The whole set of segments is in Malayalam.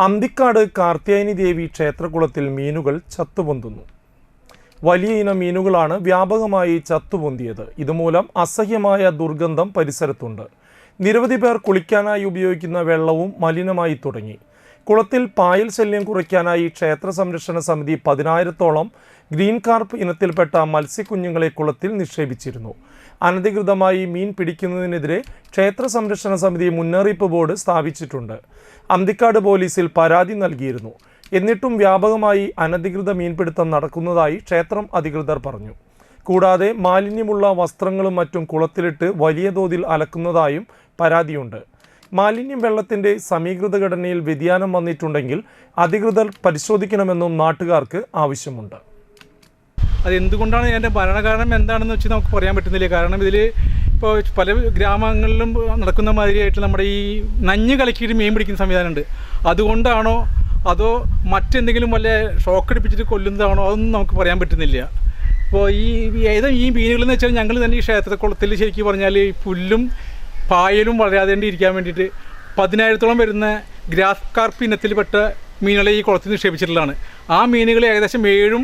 അന്തിക്കാട് കാർത്യായനി ദേവി ക്ഷേത്രകുളത്തിൽ മീനുകൾ ചത്തുപൊന്തുന്നു. വലിയ ഇനം മീനുകളാണ് വ്യാപകമായി ചത്തുപൊന്തിയത്. ഇതുമൂലം അസഹ്യമായ ദുർഗന്ധം പരിസരത്തുണ്ട്. നിരവധി പേർ കുളിക്കാനായി ഉപയോഗിക്കുന്ന വെള്ളവും മലിനമായി തുടങ്ങി. കുളത്തിൽ പായൽ ശല്യം കുറയ്ക്കാനായി ക്ഷേത്ര സംരക്ഷണ സമിതി 10,000-ഓളം ഗ്രീൻ കാർപ്പ് ഇനത്തിൽപ്പെട്ട മത്സ്യക്കുഞ്ഞുങ്ങളെ കുളത്തിൽ നിക്ഷേപിച്ചിരുന്നു. അനധികൃതമായി മീൻ പിടിക്കുന്നതിനെതിരെ ക്ഷേത്ര സംരക്ഷണ സമിതി മുന്നറിയിപ്പ് ബോർഡ് സ്ഥാപിച്ചിട്ടുണ്ട്. അന്തിക്കാട് പോലീസിൽ പരാതി നൽകിയിരുന്നു. എന്നിട്ടും വ്യാപകമായി അനധികൃത മീൻപിടുത്തം നടക്കുന്നതായി ക്ഷേത്രം അധികൃതർ പറഞ്ഞു. കൂടാതെ മാലിന്യമുള്ള വസ്ത്രങ്ങളും മറ്റും കുളത്തിലിട്ട് വലിയ തോതിൽ അലക്കുന്നതായും പരാതിയുണ്ട്. മാലിന്യം വെള്ളത്തിൻ്റെ സമീകൃത ഘടനയിൽ വ്യതിയാനം വന്നിട്ടുണ്ടെങ്കിൽ അധികൃതർ പരിശോധിക്കണമെന്നും നാട്ടുകാർക്ക് ആവശ്യമുണ്ട്. അതെന്തുകൊണ്ടാണ് അതിൻ്റെ ഭരണകാരണം എന്താണെന്ന് വെച്ച് നമുക്ക് പറയാൻ പറ്റുന്നില്ല. കാരണം ഇതിൽ ഇപ്പോൾ പല ഗ്രാമങ്ങളിലും നടക്കുന്ന മാതിരിയായിട്ട് നമ്മുടെ ഈ നഞ്ഞ് കലക്കിയിട്ട് മീൻ പിടിക്കുന്ന സംവിധാനമുണ്ട്. അതുകൊണ്ടാണോ അതോ മറ്റെന്തെങ്കിലും വല്ല ഷോക്കടിപ്പിച്ചിട്ട് കൊല്ലുന്നതാണോ അതൊന്നും നമുക്ക് പറയാൻ പറ്റുന്നില്ല. ഇപ്പോൾ ഈ മീനുകളെന്ന് വെച്ചാൽ ഞങ്ങൾ തന്നെ ഈ ക്ഷേത്രക്കുളത്തിൽ ശരിക്കും പറഞ്ഞാൽ ഈ പുല്ലും പായലും വളരാതെ ഇരിക്കാൻ വേണ്ടിയിട്ട് 10,000-ഓളം വരുന്ന ഗ്രാസ് കാർപ്പ് ഇനത്തിൽപ്പെട്ട മീനുകളെ ഈ കുളത്തിൽ നിക്ഷേപിച്ചിട്ടുള്ളതാണ്. ആ മീനുകൾ ഏകദേശം 7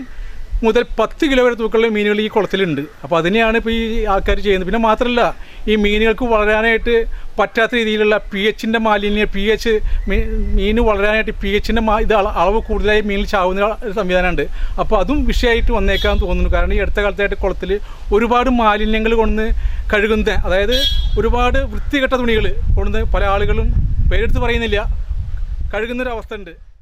മുതൽ 10 കിലോ വരെ തൂക്കമുള്ള മീനുകൾ ഈ കുളത്തിലുണ്ട്. അപ്പോൾ അതിനെയാണ് ഇപ്പോൾ ഈ ആൾക്കാർ ചെയ്യുന്നത്. പിന്നെ മാത്രമല്ല, ഈ മീനുകൾക്ക് വളരാനായിട്ട് പറ്റാത്ത രീതിയിലുള്ള pH-ൻ്റെ മാലിന്യം, മീൻ വളരാനായിട്ട് pH-ൻ്റെ ഇത് അളവ് കൂടുതലായി മീനിൽ ചാവുന്ന ഒരു സംവിധാനമുണ്ട്. അപ്പോൾ അതും വിഷയമായിട്ട് വന്നേക്കാൻ തോന്നുന്നു. കാരണം ഈ അടുത്ത കാലത്തായിട്ട് കുളത്തിൽ ഒരുപാട് മാലിന്യങ്ങൾ കൊണ്ടുവന്ന് കഴുകുന്ന, അതായത് ഒരുപാട് വൃത്തികെട്ട തുണികൾ കൊണ്ടുവന്ന് പല ആളുകളും പേരെടുത്ത് പറയുന്നില്ല കഴുകുന്നൊരവസ്ഥ ഉണ്ട്.